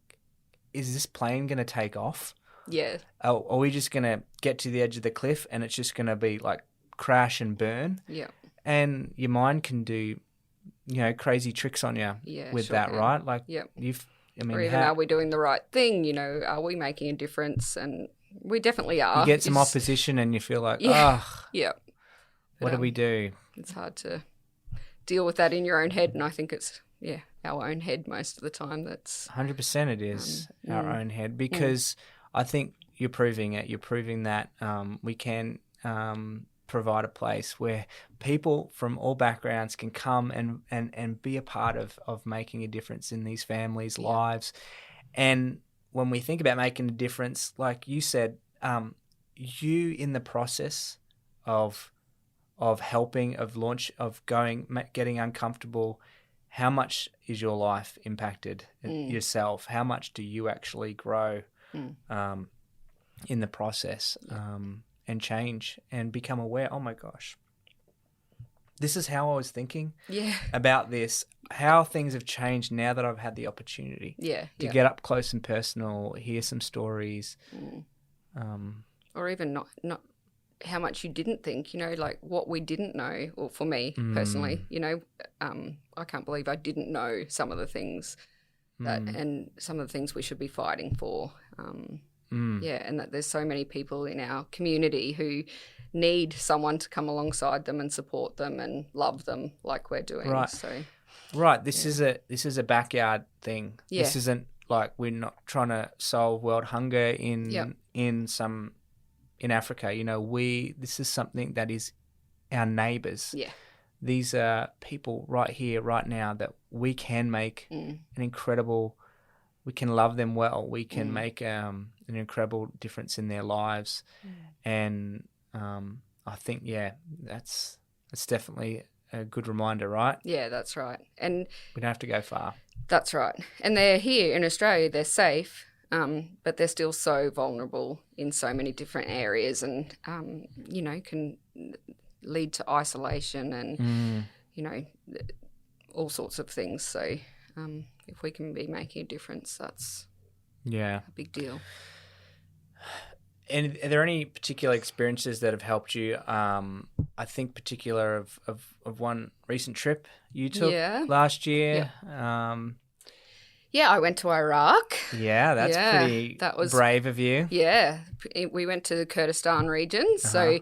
is this plane going to take off? Yeah. Are we just going to get to the edge of the cliff and it's just going to be like crash and burn? Yeah. And your mind can do, crazy tricks on you with that, right? Like, or even are we doing the right thing? Are we making a difference? And we definitely are. You get some opposition and you feel like, what do we do? It's hard to deal with that in your own head, and I think it's our own head most of the time. That's 100%. It is our own head because I think you're proving it. You're proving that we can provide a place where people from all backgrounds can come and be a part of making a difference in these families' lives. And when we think about making a difference, like you said, you in the process of helping, of launch, of getting uncomfortable, how much is your life impacted yourself? How much do you actually grow in the process and change and become aware? Oh my gosh, this is how I was thinking about this, how things have changed now that I've had the opportunity to get up close and personal, hear some stories. Or even not how much you didn't think, like what we didn't know, or for me personally, I can't believe I didn't know some of the things and some of the things we should be fighting for. And that there's so many people in our community who need someone to come alongside them and support them and love them like we're doing. Right. This is a backyard thing. Yeah. This isn't like we're not trying to solve world hunger in Africa. This is something that is our neighbours. Yeah. These are people right here, right now that we can make an incredible. We can love them well. We can make an incredible difference in their lives, and I think that's definitely a good reminder, right? Yeah, that's right. And we don't have to go far. That's right. And they're here in Australia. They're safe, but they're still so vulnerable in so many different areas, and can lead to isolation and all sorts of things. So. If we can be making a difference, that's a big deal. And are there any particular experiences that have helped you? I think particular of one recent trip you took last year. I went to Iraq. Yeah, that's pretty brave of you. Yeah, we went to the Kurdistan region, so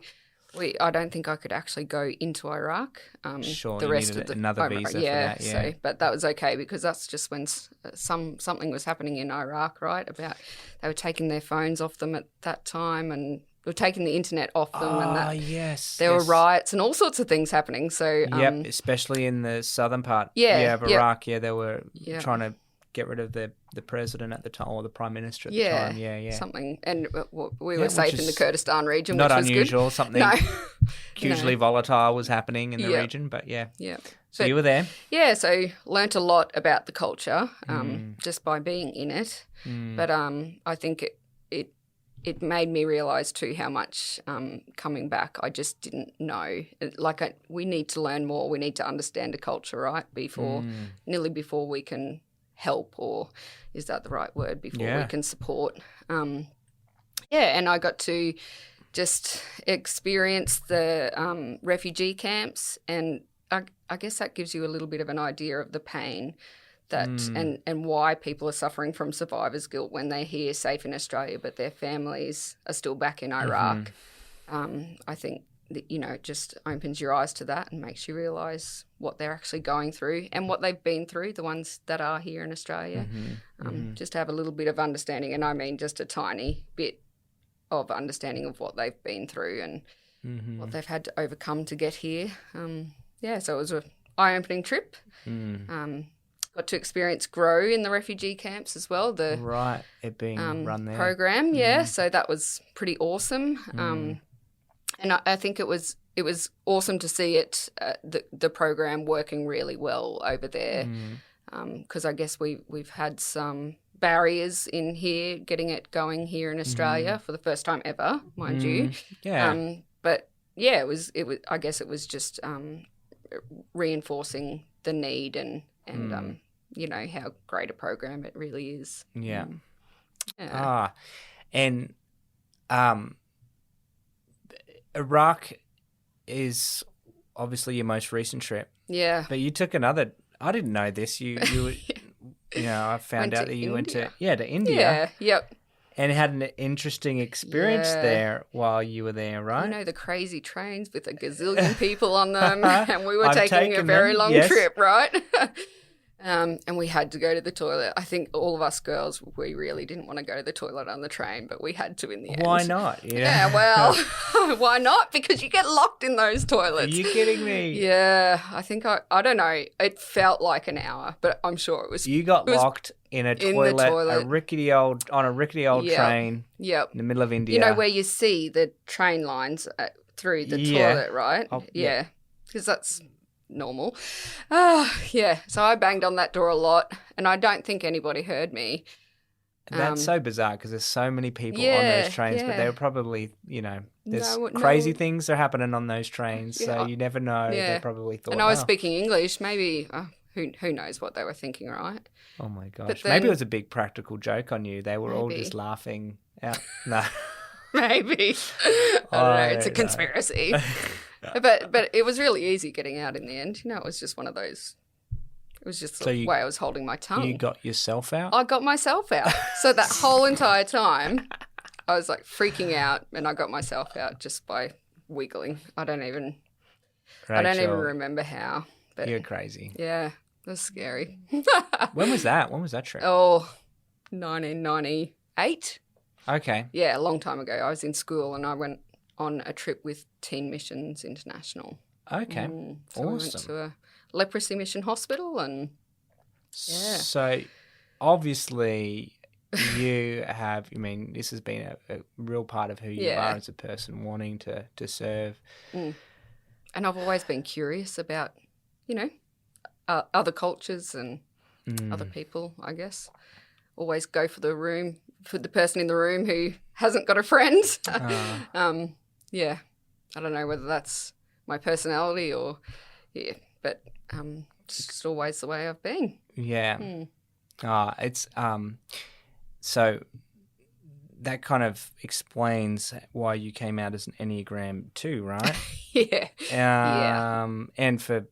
I don't think I could actually go into Iraq. Sure, the you rest needed of another visa for that. Yeah, so, but that was okay because that's just when something was happening in Iraq, right? About they were taking their phones off them at that time and were taking the internet off them, and there were riots and all sorts of things happening. So especially in the southern part of Iraq. Yeah, they were trying to get rid of the president at the time or the prime minister at the time. Yeah. Something. And we were safe in the Kurdistan region, not which was unusual. Good. Something hugely volatile was happening in the region, but Yeah. So you were there? Yeah, so learnt a lot about the culture just by being in it. But I think it made me realise too how much coming back I just didn't know. We need to learn more. We need to understand the culture, right, before we can help, or is that the right word, before we can support. And I got to just experience the refugee camps, and I guess that gives you a little bit of an idea of the pain that and why people are suffering from survivor's guilt when they're here safe in Australia but their families are still back in Iraq. I think that, it just opens your eyes to that and makes you realise what they're actually going through and what they've been through, the ones that are here in Australia. Just to have a little bit of understanding, and I mean just a tiny bit of understanding of what they've been through and what they've had to overcome to get here. So it was an eye-opening trip. Got to experience Grow in the refugee camps as well. It being run there. Program, so that was pretty awesome. And I think it was awesome to see it, the program working really well over there, because I guess we've had some barriers in here getting it going here in Australia for the first time ever, mind you. Yeah. But yeah, it was. I guess it was just reinforcing the need and how great a program it really is. Yeah. Iraq is obviously your most recent trip. Yeah. But you took another. I didn't know this. You I found out that you went to India. Yeah. Yep. And had an interesting experience there while you were there, right? The crazy trains with a gazillion people on them, and we were taking a very long trip, right? And we had to go to the toilet. I think all of us girls, we really didn't want to go to the toilet on the train, but we had to in the end. Why not? Yeah, well, why not? Because you get locked in those toilets. Are you kidding me? Yeah, I think I don't know. It felt like an hour, but I'm sure it was. You got locked in a toilet, a rickety old train in the middle of India. You know where you see the train lines through the toilet, right? Yeah, because that's normal. So I banged on that door a lot, and I don't think anybody heard me. That's so bizarre because there's so many people on those trains, but they were probably, there's crazy things are happening on those trains, so you never know. They probably thought. And I was speaking English, maybe. Who knows what they were thinking, right? Oh my gosh! Maybe it was a big practical joke on you. They were all just laughing out. No, maybe. I don't know. It's a conspiracy. But it was really easy getting out in the end. It was just one of those. It was just the way I was holding my tongue. You got yourself out? I got myself out. So that whole entire time, I was like freaking out, and I got myself out just by wiggling. I don't even remember how. But you're crazy. Yeah, it was scary. When was that? When was that trip? 1998. Okay. Yeah, a long time ago. I was in school and I went on a trip with Teen Missions International. Okay. So I went to a leprosy mission hospital and So obviously you have, this has been a real part of who you are as a person, wanting to serve. And I've always been curious about, other cultures and other people, I guess. Always go for the person in the room who hasn't got a friend. I don't know whether that's my personality or, but it's just always the way I've been. Yeah. It's so that kind of explains why you came out as an Enneagram 2, right? Yeah. And for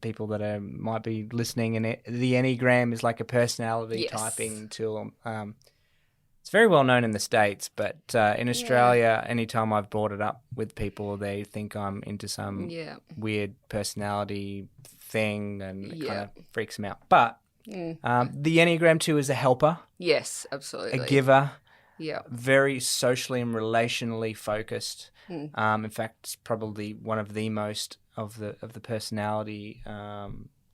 people that might be listening, and the Enneagram is like a personality typing tool. It's very well known in the States, but in Australia, anytime I've brought it up with people, they think I'm into some weird personality thing and it kind of freaks them out. But the Enneagram 2 is a helper. Yes, absolutely. A giver. Yeah. Very socially and relationally focused. In fact, it's probably one of the most of the personality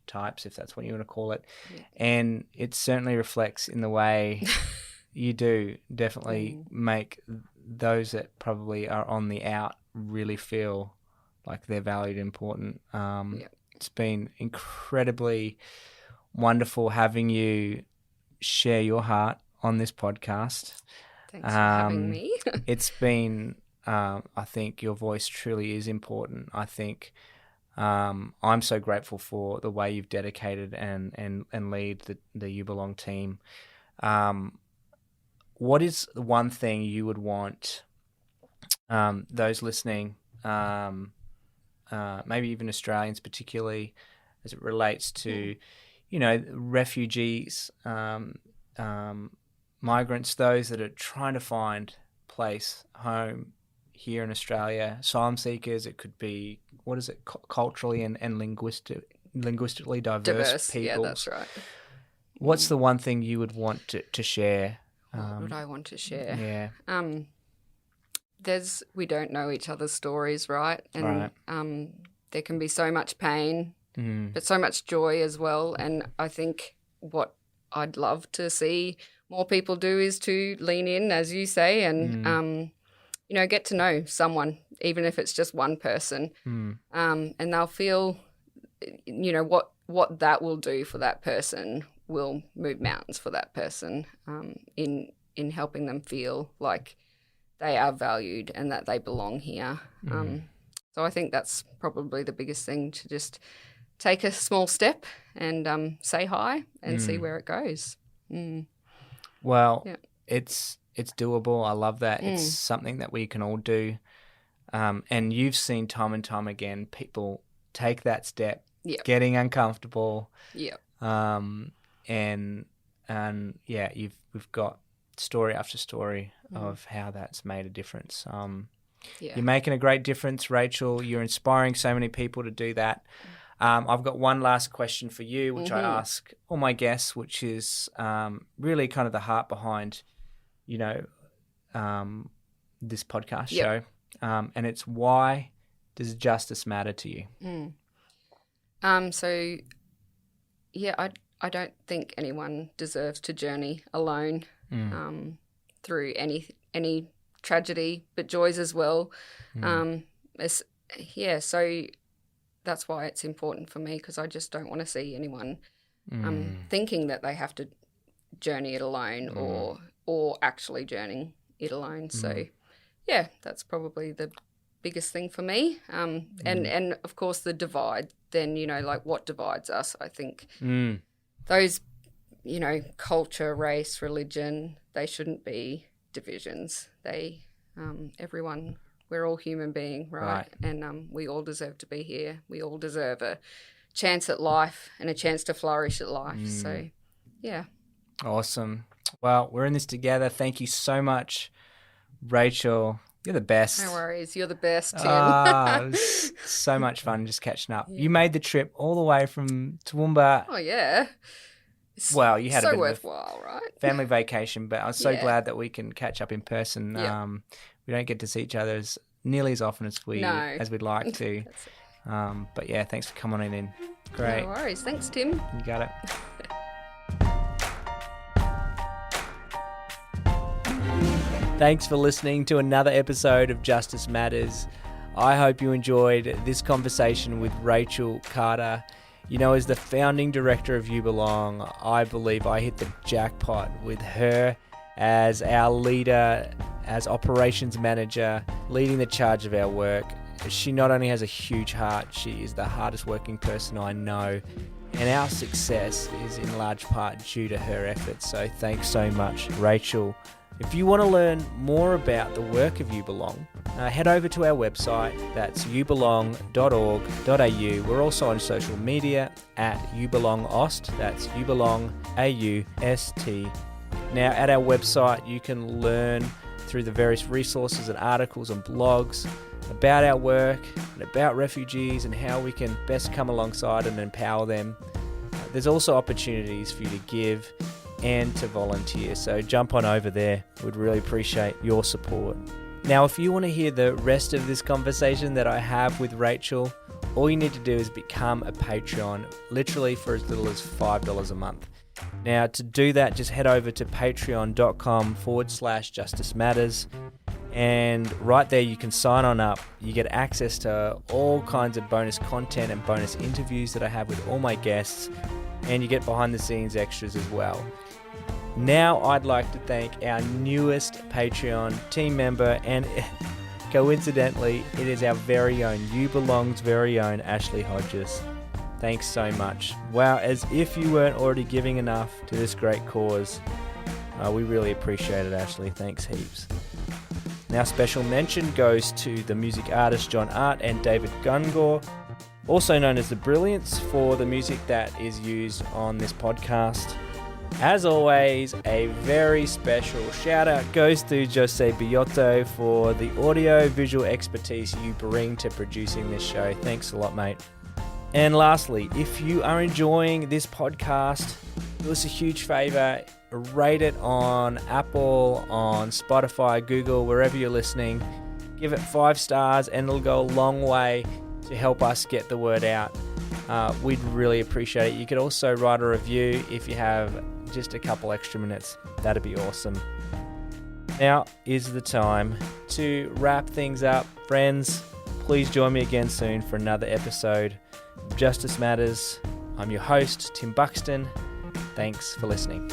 types, if that's what you want to call it. Yeah. And it certainly reflects in the way you do definitely make those that probably are on the out really feel like they're valued and important. It's been incredibly wonderful having you share your heart on this podcast. Thanks for having me. It's been, I think your voice truly is important. I think I'm so grateful for the way you've dedicated and lead the youBelong team. What is the one thing you would want those listening, maybe even Australians particularly, as it relates to, refugees, migrants, those that are trying to find home here in Australia, asylum seekers. It could be, culturally and linguistically diverse people. Yeah, that's right. What's the one thing you would want to share? What would I want to share? Yeah. We don't know each other's stories, right? And there can be so much pain, but so much joy as well. And I think what I'd love to see more people do is to lean in, as you say, and get to know someone, even if it's just one person, and they'll feel, what that will do for that person will move mountains for that person, in helping them feel like they are valued and that they belong here. So I think that's probably the biggest thing, to just take a small step and say hi and see where it goes. Well, it's doable. I love that. It's something that we can all do. And you've seen time and time again people take that step, getting uncomfortable. Yeah. We've got story after story of how that's made a difference. You're making a great difference, Rachael. You're inspiring so many people to do that. I've got one last question for you, which I ask all my guests, which is really kind of the heart behind, this podcast show. And it's, why does justice matter to you? I don't think anyone deserves to journey alone through any tragedy, but joys as well. So that's why it's important for me, because I just don't want to see anyone thinking that they have to journey it alone or actually journeying it alone. So, that's probably the biggest thing for me. And of course the divide, then, what divides us, I think. Those, culture, race, religion, they shouldn't be divisions. They, everyone, we're all human beings, right? And we all deserve to be here. We all deserve a chance at life and a chance to flourish at life. So, yeah. Awesome. Well, we're in this together. Thank you so much, Rachael. You're the best. No worries. You're the best, Tim. It was so much fun just catching up. You made the trip all the way from Toowoomba. Oh, yeah. Well, you had so a bit worthwhile, of a right? family vacation, but I was so glad that we can catch up in person. We don't get to see each other as nearly as often as we'd like to. But yeah, thanks for coming on in. Great. No worries. Thanks, Tim. You got it. Thanks for listening to another episode of Justice Matters. I hope you enjoyed this conversation with Rachael Carter. As the founding director of youBelong, I believe I hit the jackpot with her as our leader, as operations manager, leading the charge of our work. She not only has a huge heart, she is the hardest working person I know. And our success is in large part due to her efforts. So thanks so much, Rachael. If you want to learn more about the work of youBelong, head over to our website. That's youbelong.org.au. We're also on social media at youBelongAust. That's youBelong AUST. Now, at our website, you can learn through the various resources and articles and blogs about our work and about refugees and how we can best come alongside and empower them. There's also opportunities for you to give and to volunteer, so jump on over there. We'd really appreciate your support. Now, if you want to hear the rest of this conversation that I have with Rachael, all you need to do is become a Patreon, literally for as little as $5 a month. Now, to do that, just head over to patreon.com/Justice Matters. And right there, you can sign on up. You get access to all kinds of bonus content and bonus interviews that I have with all my guests. And you get behind the scenes extras as well. Now, I'd like to thank our newest Patreon team member, and coincidentally, it is our very own, youBelong's very own Ashley Hodges. Thanks so much. Wow, as if you weren't already giving enough to this great cause. We really appreciate it, Ashley. Thanks heaps. Now, special mention goes to the music artist John Art and David Gungor, also known as The Brilliance, for the music that is used on this podcast. As always, a very special shout out goes to Jose Biotto for the audio visual expertise you bring to producing this show. Thanks a lot, mate. And lastly, if you are enjoying this podcast, do us a huge favor, rate it on Apple, on Spotify, Google, wherever you're listening. Give it 5 stars and it'll go a long way to help us get the word out. We'd really appreciate it. You could also write a review if you have just a couple extra minutes. That'd be awesome. Now is the time to wrap things up. Friends, please join me again soon for another episode of Justice Matters. I'm your host, Tim Buxton. Thanks for listening.